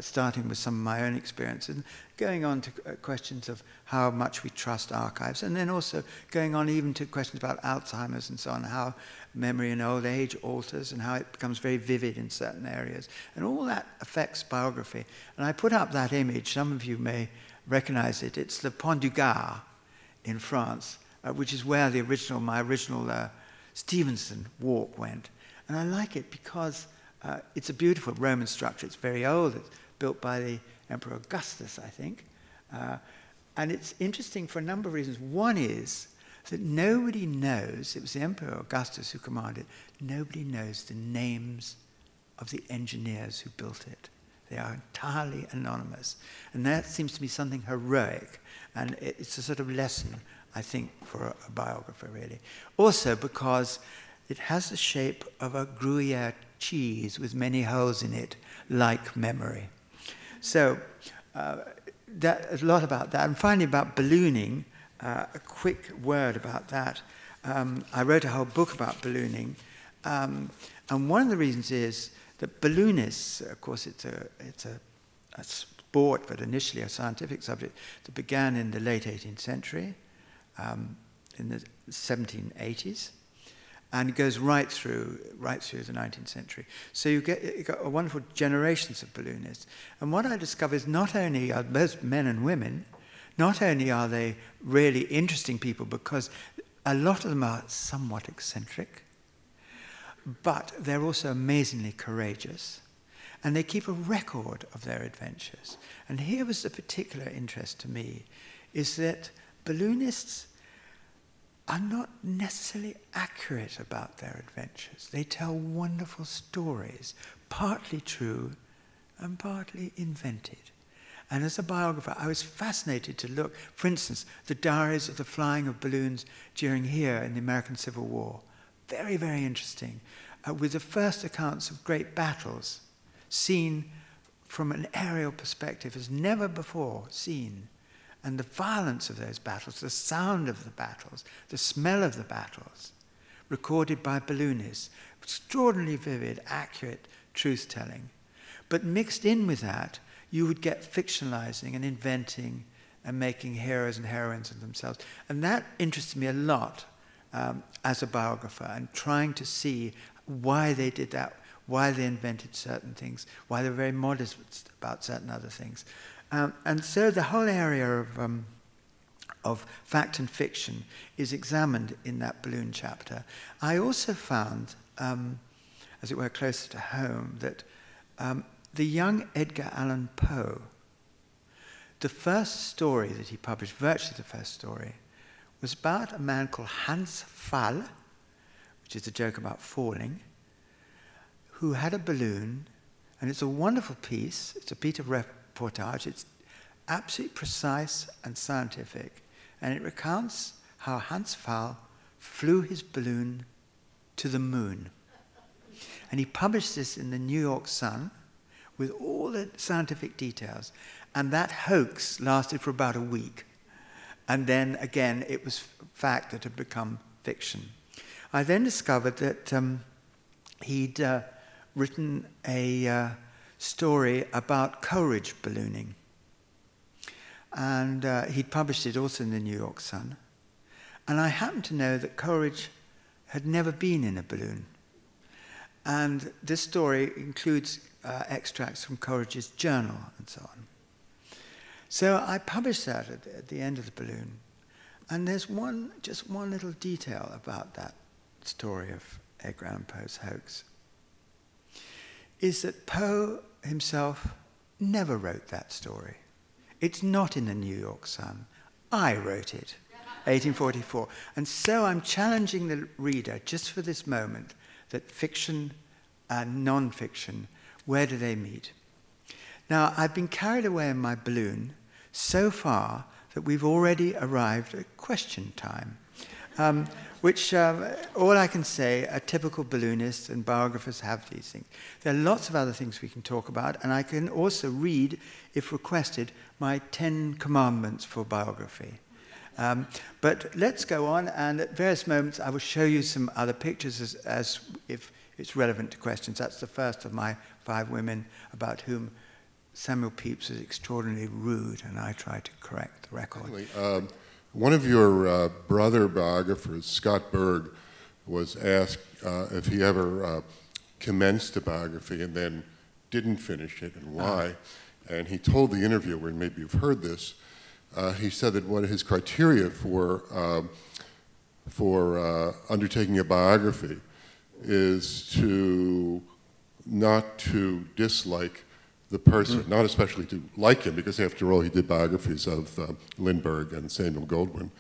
starting with some of my own experience, and going on to questions of how much we trust archives, and then also going on even to questions about Alzheimer's and so on, how memory in old age alters and how it becomes very vivid in certain areas. And all that affects biography. And I put up that image. Some of you may recognize it. It's the Pont du Gard in France, which is where my original Stevenson walk went. And I like it because it's a beautiful Roman structure. It's very old. It's built by the Emperor Augustus, I think. And it's interesting for a number of reasons. One is that nobody knows, it was the Emperor Augustus who commanded, nobody knows the names of the engineers who built it. They are entirely anonymous. And that seems to be something heroic. And it's a sort of lesson, I think, for a biographer, really. Also because it has the shape of a Gruyere cheese with many holes in it, like memory. So a lot about that. And finally, about ballooning, a quick word about that. I wrote a whole book about ballooning. And one of the reasons is that balloonists, of course, it's a sport, but initially a scientific subject that began in the late 18th century, in the 1780s. and it goes right through the 19th century. So you got a wonderful generations of balloonists. And what I discovered is not only are both men and women, not only are they really interesting people because a lot of them are somewhat eccentric, but they're also amazingly courageous. And they keep a record of their adventures. And here was the particular interest to me, is that balloonists are not necessarily accurate about their adventures. They tell wonderful stories, partly true and partly invented. And as a biographer, I was fascinated to look, for instance, the diaries of the flying of balloons during here in the American Civil War. Very, very interesting. With the first accounts of great battles seen from an aerial perspective as never before seen. And the violence of those battles, the sound of the battles, the smell of the battles, recorded by balloonists. Extraordinarily vivid, accurate truth-telling. But mixed in with that, you would get fictionalizing and inventing and making heroes and heroines of themselves. And that interested me a lot as a biographer, and trying to see why they did that, why they invented certain things, why they were very modest about certain other things. And so the whole area of fact and fiction is examined in that balloon chapter. I also found, as it were closer to home, that the young Edgar Allan Poe, the first story that he published, virtually the first story, was about a man called Hans Pfaall, which is a joke about falling, who had a balloon, and it's a wonderful piece. It's a piece of reportage. It's absolutely precise and scientific, and it recounts how Hans Pfaall flew his balloon to the moon. And he published this in the New York Sun with all the scientific details. And that hoax lasted for about a week. And then, again, it was fact that had become fiction. I then discovered that he'd written a story about Coleridge ballooning. And he'd published it also in the New York Sun. And I happened to know that Coleridge had never been in a balloon. And this story includes extracts from Coleridge's journal and so on. So I published that at the end of the balloon. And there's just one little detail about that story of Edgar Allan Poe's hoax, is that Poe himself never wrote that story. It's not in the New York Sun. I wrote it, 1844. And so I'm challenging the reader, just for this moment, that fiction and non-fiction, where do they meet? Now, I've been carried away in my balloon so far that we've already arrived at question time, which all I can say, a typical balloonist and biographers have these things. There are lots of other things we can talk about, and I can also read, if requested, my 10 commandments for biography. But let's go on, and at various moments I will show you some other pictures as if it's relevant to questions. That's the first of my 5 women about whom Samuel Pepys was extraordinarily rude, and I tried to correct the record. One of your brother biographers, Scott Berg, was asked if he ever commenced a biography and then didn't finish it, and why. And he told the interviewer, and maybe you've heard this, he said that one of his criteria for undertaking a biography is not to dislike the person, not especially to like him, because after all he did biographies of Lindbergh and Samuel Goldwyn.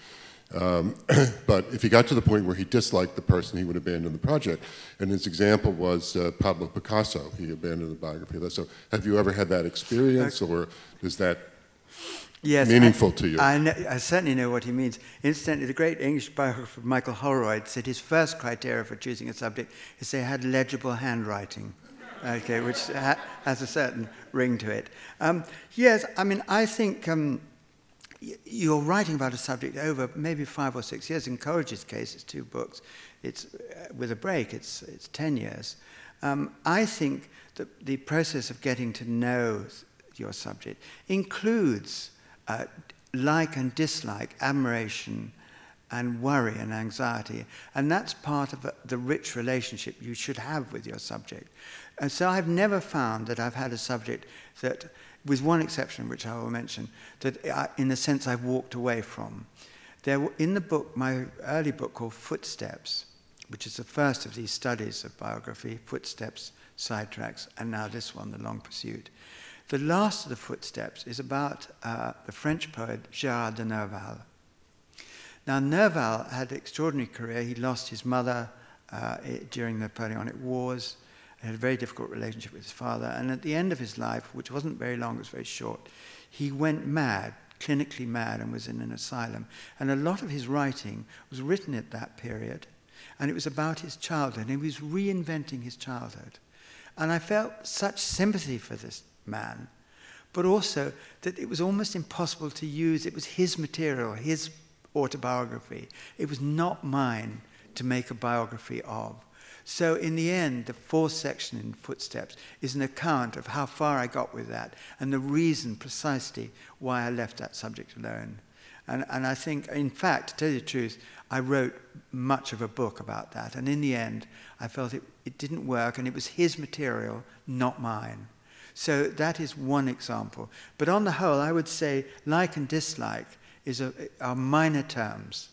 But if he got to the point where he disliked the person, he would abandon the project. And his example was Pablo Picasso. He abandoned the biography of that. So have you ever had that experience, or is that meaningful to you? I certainly know what he means. Incidentally, the great English biographer Michael Holroyd said his first criteria for choosing a subject is they had legible handwriting, okay, which has a certain ring to it. Yes, I mean, I think you're writing about a subject over maybe 5 or 6 years. In Coleridge's case, it's 2 books. It's with a break, it's 10 years. I think that the process of getting to know your subject includes like and dislike, admiration and worry and anxiety. And that's part of the rich relationship you should have with your subject. And so I've never found that I've had a subject that, with one exception, which I will mention, that in a sense I've walked away from. In the book, my early book called Footsteps, which is the first of these studies of biography, Footsteps, Sidetracks, and now this one, The Long Pursuit. The last of the Footsteps is about the French poet Gérard de Nerval. Now, Nerval had an extraordinary career. He lost his mother during the Napoleonic Wars. He had a very difficult relationship with his father. And at the end of his life, which wasn't very long, it was very short, he went mad, clinically mad, and was in an asylum. And a lot of his writing was written at that period. And it was about his childhood. And he was reinventing his childhood. And I felt such sympathy for this man, but also that it was almost impossible to use. It was his material, his autobiography. It was not mine to make a biography of. So in the end, the fourth section in Footsteps is an account of how far I got with that and the reason precisely why I left that subject alone. And I think, in fact, to tell you the truth, I wrote much of a book about that. And in the end, I felt it didn't work, and it was his material, not mine. So that is one example. But on the whole, I would say like and dislike are minor terms,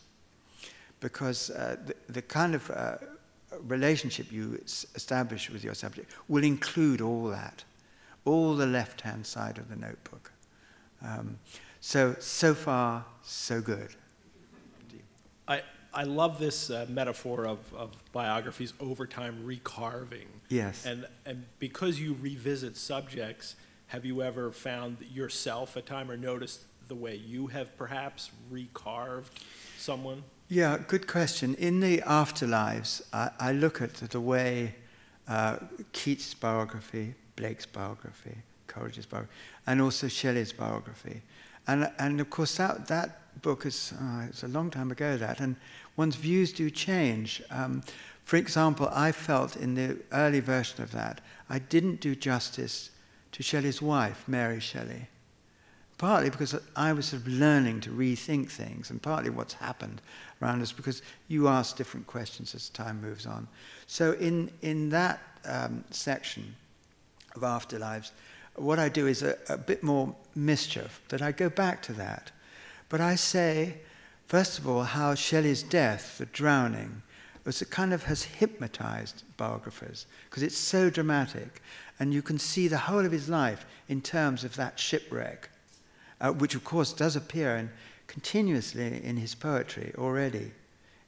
because the kind of relationship you establish with your subject will include all that, all the left-hand side of the notebook. So far, so good. I love this metaphor of biographies over time recarving. Yes. And because you revisit subjects, have you ever found yourself at time or noticed the way you have perhaps recarved someone? Yeah, good question. In the afterlives, I look at the way Keats' biography, Blake's biography, Coleridge's biography, and also Shelley's biography. And of course, that book is, it's a long time ago, that, and one's views do change. For example, I felt in the early version of that, I didn't do justice to Shelley's wife, Mary Shelley. Partly because I was sort of learning to rethink things, and partly what's happened around us, because you ask different questions as time moves on. So in that section of Afterlives, what I do is a bit more mischief, that I go back to that. But I say, first of all, how Shelley's death, the drowning, has hypnotized biographers, because it's so dramatic, and you can see the whole of his life in terms of that shipwreck, which of course does appear continuously in his poetry already,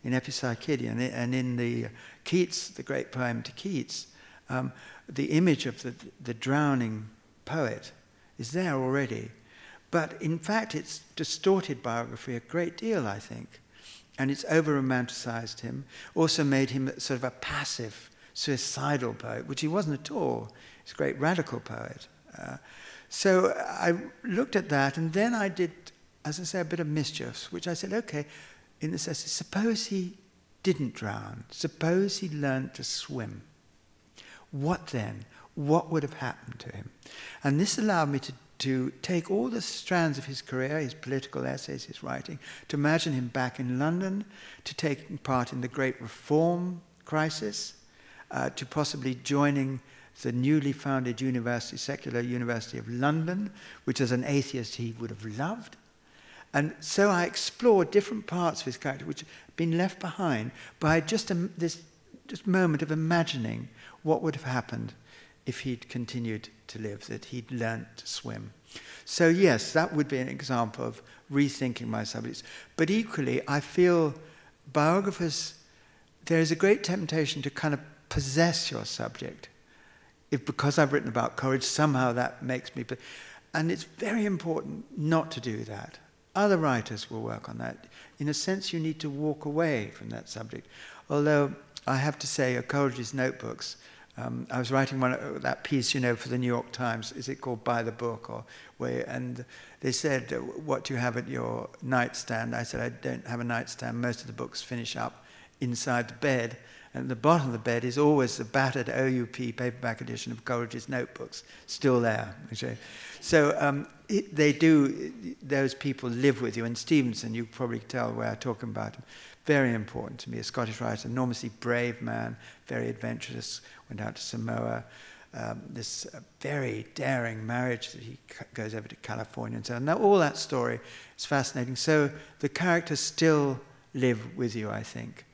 in Epipsychidion, and in the Keats, the great poem to Keats, the image of the drowning poet is there already. But in fact, it's distorted biography a great deal, I think. And it's over-romanticized him, also made him sort of a passive, suicidal poet, which he wasn't at all. He's a great radical poet. So I looked at that, and then I did, as I say, a bit of mischief, which I said, okay, in the sense, suppose he didn't drown. Suppose he learned to swim. What then? What would have happened to him? And this allowed me to take all the strands of his career, his political essays, his writing, to imagine him back in London, to take part in the Great Reform crisis, to possibly joining the newly founded university, Secular University of London, which as an atheist he would have loved. And so I explored different parts of his character which had been left behind by just this moment of imagining what would have happened if he'd continued to live, that he'd learnt to swim. So yes, that would be an example of rethinking my subjects. But equally, I feel biographers, there is a great temptation to kind of possess your subject. If because I've written about Coleridge, somehow that makes me... And it's very important not to do that. Other writers will work on that. In a sense, you need to walk away from that subject. Although, I have to say, Coleridge's notebooks, I was writing that piece, for the New York Times. Is it called By the Book? And they said, what do you have at your nightstand? I said, I don't have a nightstand. Most of the books finish up inside the bed. And at the bottom of the bed is always the battered OUP paperback edition of Coleridge's notebooks, still there. Okay. So those people live with you. And Stevenson, you probably tell where I'm talking about him, very important to me, a Scottish writer, enormously brave man, very adventurous, went out to Samoa, this very daring marriage that he goes over to California and so on. Now, all that story is fascinating. So the characters still live with you, I think.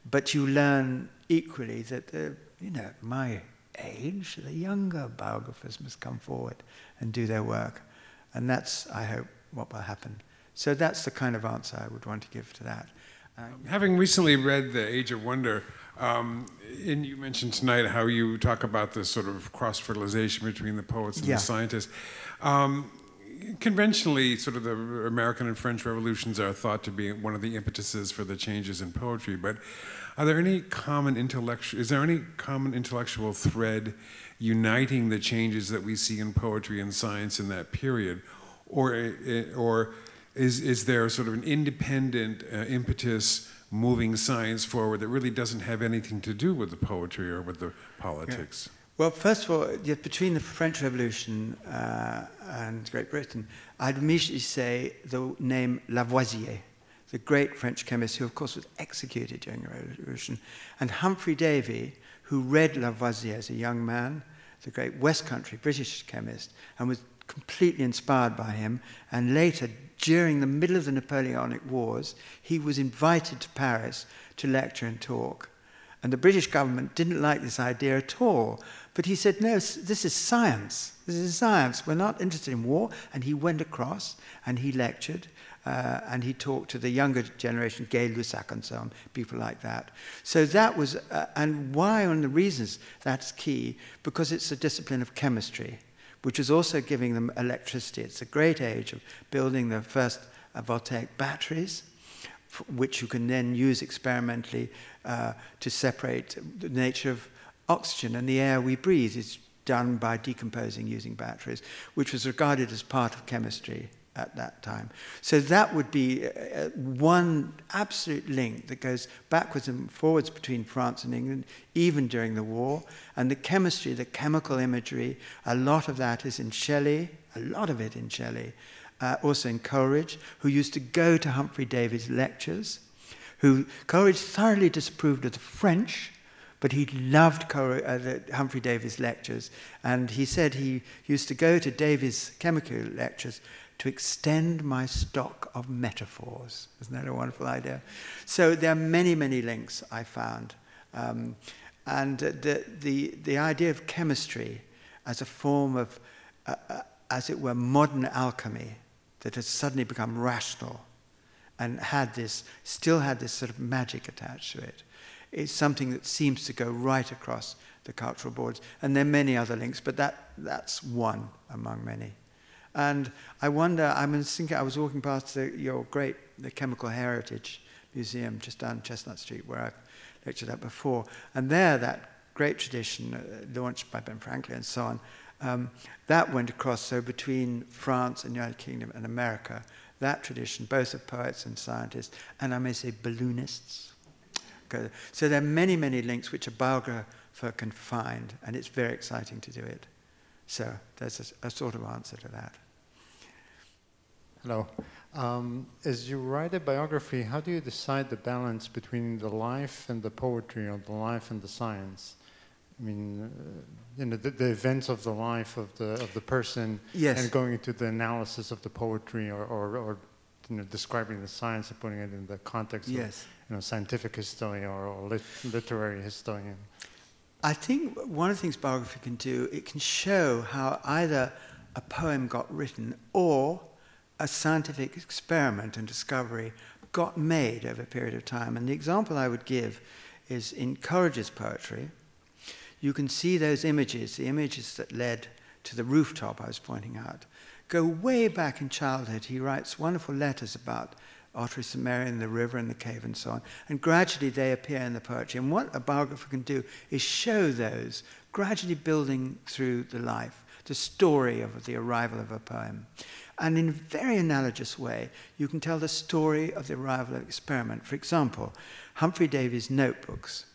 But you learn equally that, at my age, the younger biographers must come forward and do their work. And that's, I hope, what will happen. So that's the kind of answer I would want to give to that. Having recently read The Age of Wonder, and you mentioned tonight how you talk about this sort of cross-fertilization between the poets and the scientists. Conventionally, sort of the American and French revolutions are thought to be one of the impetuses for the changes in poetry, but is there any common intellectual thread uniting the changes that we see in poetry and science in that period? Or is there sort of an independent impetus moving science forward that really doesn't have anything to do with the poetry or with the politics? Yeah. Well, first of all, between the French Revolution and Great Britain, I'd immediately say the name Lavoisier, the great French chemist who, of course, was executed during the Revolution, and Humphrey Davy, who read Lavoisier as a young man, the great West Country British chemist, and was completely inspired by him. And later, during the middle of the Napoleonic Wars, he was invited to Paris to lecture and talk. And the British government didn't like this idea at all. But he said, no, this is science. This is science. We're not interested in war. And he went across and he lectured and he talked to the younger generation, Gay-Lussac and so on, people like that. So that was, and why, one of the reasons that's key, because it's a discipline of chemistry, which is also giving them electricity. It's a great age of building the first voltaic batteries, which you can then use experimentally to separate the nature of oxygen, and the air we breathe is done by decomposing using batteries, which was regarded as part of chemistry at that time. So that would be one absolute link that goes backwards and forwards between France and England, even during the war. And the chemistry, the chemical imagery, a lot of that is in Shelley, a lot of it in Shelley, also in Coleridge, who used to go to Humphrey Davy's lectures, who Coleridge thoroughly disapproved of the French, but he loved Humphrey Davy's lectures. And he said he used to go to Davy's chemical lectures to extend my stock of metaphors. Isn't that a wonderful idea? So there are many, many links I found. And the idea of chemistry as a form of, as it were, modern alchemy that has suddenly become rational and still had this sort of magic attached to it, is something that seems to go right across the cultural boards. And there are many other links, but that's one among many. And I wonder, I was walking past the Chemical Heritage Museum just down Chestnut Street, where I've lectured at before. And there, that great tradition launched by Ben Franklin and so on, that went across, so between France and the United Kingdom and America, that tradition, both of poets and scientists, and I may say balloonists. So there are many, many links which a biographer can find, and it's very exciting to do it. So there's a sort of answer to that. Hello. As you write a biography, how do you decide the balance between the life and the poetry, or the life and the science? I mean, the events of the life of the person, yes, and going into the analysis of the poetry, or describing the science and putting it in the context yes, of scientific history or literary historian. I think one of the things biography can do, it can show how either a poem got written or a scientific experiment and discovery got made over a period of time. And the example I would give is in Coleridge's poetry. You can see those images, the images that led to the rooftop I was pointing out, go way back in childhood. He writes wonderful letters about Ottery St. Mary and the river and the cave and so on. And gradually they appear in the poetry. And what a biographer can do is show those gradually building through the life, the story of the arrival of a poem. And in a very analogous way, you can tell the story of the arrival of experiment. For example, Humphrey Davy's notebooks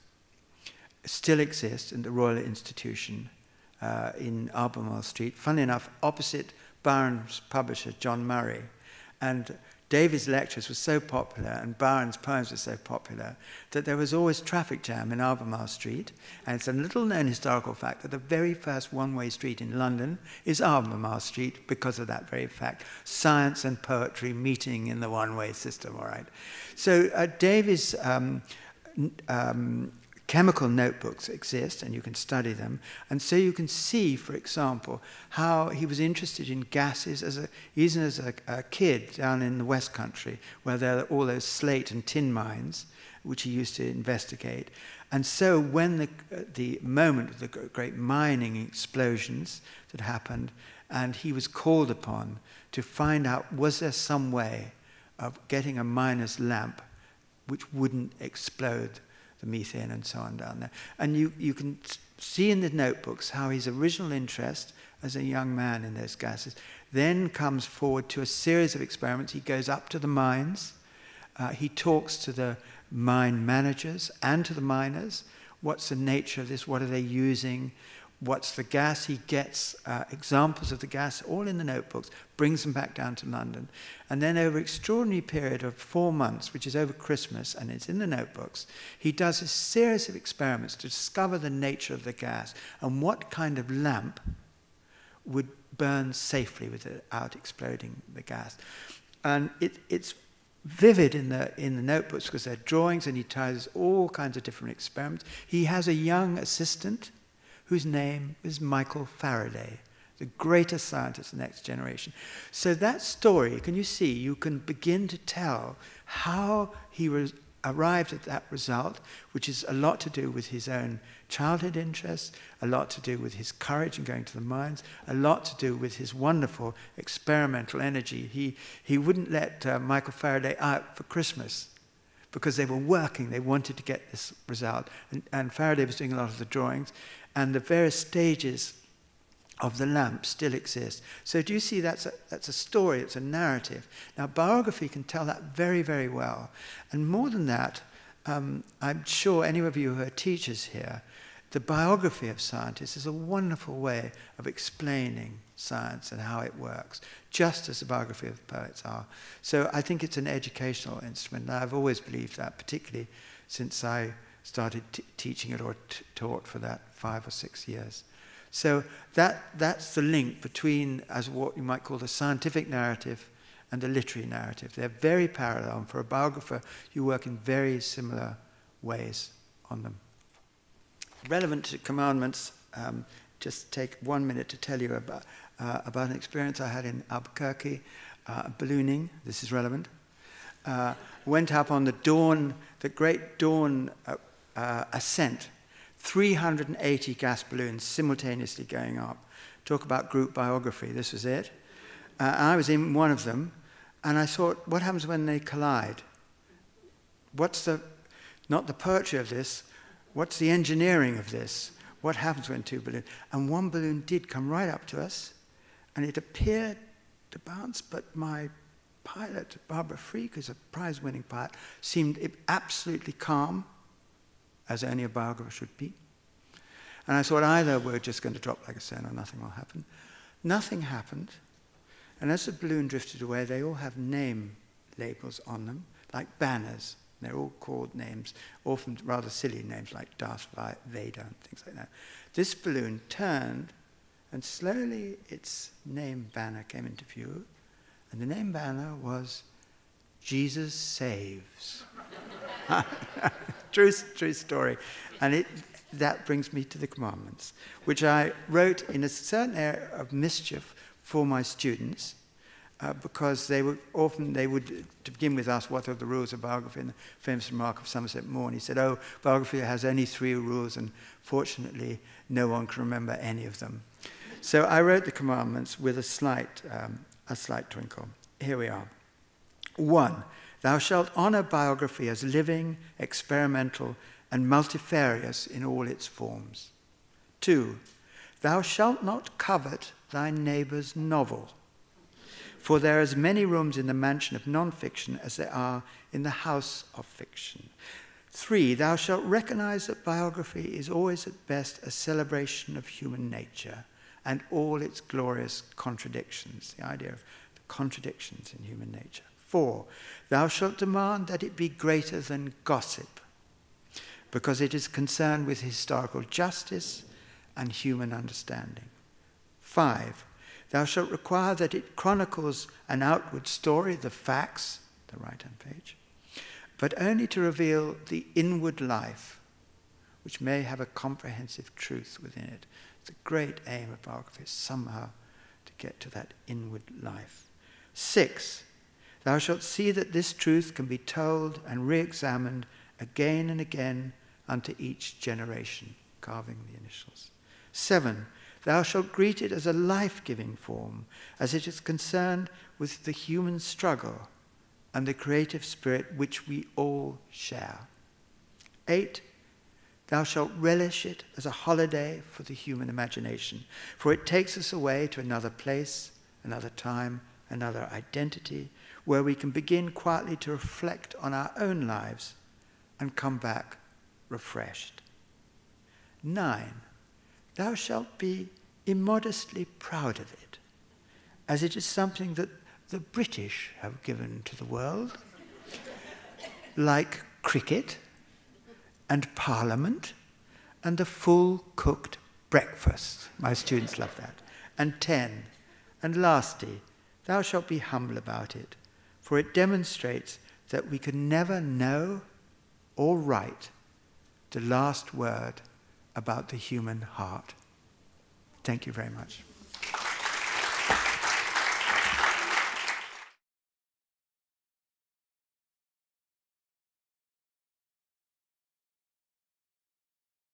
still exist in the Royal Institution in Albemarle Street, funnily enough, opposite Byron's publisher, John Murray. And Davy's lectures were so popular and Byron's poems were so popular that there was always traffic jam in Albemarle Street. And it's a little-known historical fact that the very first one-way street in London is Albemarle Street because of that very fact. Science and poetry meeting in the one-way system, all right? So Davy's chemical notebooks exist, and you can study them. And so you can see, for example, how he was interested in gases even as a kid down in the West Country, where there are all those slate and tin mines, which he used to investigate. And so when the moment of the great mining explosions that happened, and he was called upon to find out, was there some way of getting a miner's lamp which wouldn't explode the methane and so on down there. And you can see in the notebooks how his original interest as a young man in those gases then comes forward to a series of experiments. He goes up to the mines, he talks to the mine managers and to the miners. What's the nature of this? What are they using? What's the gas? He gets examples of the gas, all in the notebooks, brings them back down to London. And then over an extraordinary period of 4 months, which is over Christmas, and it's in the notebooks, he does a series of experiments to discover the nature of the gas and what kind of lamp would burn safely without exploding the gas. And it's vivid in the notebooks because they're drawings, and he tries all kinds of different experiments. He has a young assistant whose name is Michael Faraday, the greatest scientist of the next generation. So that story, can you see, you can begin to tell how he arrived at that result, which is a lot to do with his own childhood interests, a lot to do with his courage in going to the mines, a lot to do with his wonderful experimental energy. He wouldn't let Michael Faraday out for Christmas because they were working, they wanted to get this result. And Faraday was doing a lot of the drawings, and the various stages of the lamp still exist. So do you see that's a story, it's a narrative. Now biography can tell that very, very well. And more than that, I'm sure any of you who are teachers here, the biography of scientists is a wonderful way of explaining science and how it works, just as the biography of poets are. So I think it's an educational instrument, and I've always believed that, particularly since I started teaching it or taught for that 5 or 6 years. So that's the link between, as what you might call the scientific narrative and the literary narrative. They're very parallel, and for a biographer, you work in very similar ways on them. Relevant to commandments, just take 1 minute to tell you about an experience I had in Albuquerque, ballooning. This is relevant. Went up on the great dawn ascent, 380 gas balloons simultaneously going up. Talk about group biography, this was it. I was in one of them, and I thought, what happens when they collide? What's not the poetry of this, what's the engineering of this? What happens when two balloons? And one balloon did come right up to us, and it appeared to bounce, but my pilot, Barbara Freak, who's a prize-winning pilot, seemed absolutely calm, as only a biographer should be. And I thought either we're just going to drop like a stone or nothing will happen. Nothing happened. And as the balloon drifted away, they all have name labels on them, like banners. They're all called names, often rather silly names like Darth Vader and things like that. This balloon turned, and slowly its name banner came into view. And the name banner was Jesus Saves. True story. And that brings me to the commandments, which I wrote in a certain area of mischief for my students, because they would, to begin with, ask what are the rules of biography, and the famous remark of Somerset Maugham. He said, oh, biography has only 3 rules, and fortunately, no one can remember any of them. So I wrote the commandments with a slight twinkle. Here we are. 1. Thou shalt honor biography as living, experimental, and multifarious in all its forms. 2. Thou shalt not covet thy neighbour's novel, For there are as many rooms in the mansion of non-fiction as there are in the house of fiction. 3, thou shalt recognize that biography is always at best a celebration of human nature and all its glorious contradictions, the idea of the contradictions in human nature. 4, thou shalt demand that it be greater than gossip, because it is concerned with historical justice and human understanding. 5, thou shalt require that it chronicles an outward story, the facts, the right-hand page, but only to reveal the inward life, which may have a comprehensive truth within it. It's a great aim of biography, somehow to get to that inward life. 6, thou shalt see that this truth can be told and re-examined again and again unto each generation, carving the initials. 7, thou shalt greet it as a life-giving form, as it is concerned with the human struggle and the creative spirit which we all share. 8, thou shalt relish it as a holiday for the human imagination, for it takes us away to another place, another time, another identity, where we can begin quietly to reflect on our own lives and come back refreshed. 9, thou shalt be immodestly proud of it, as it is something that the British have given to the world, like cricket and Parliament and the full-cooked breakfast. My students love that. And 10, and lastly, thou shalt be humble about it, for it demonstrates that we can never know or write the last word about the human heart. Thank you very much.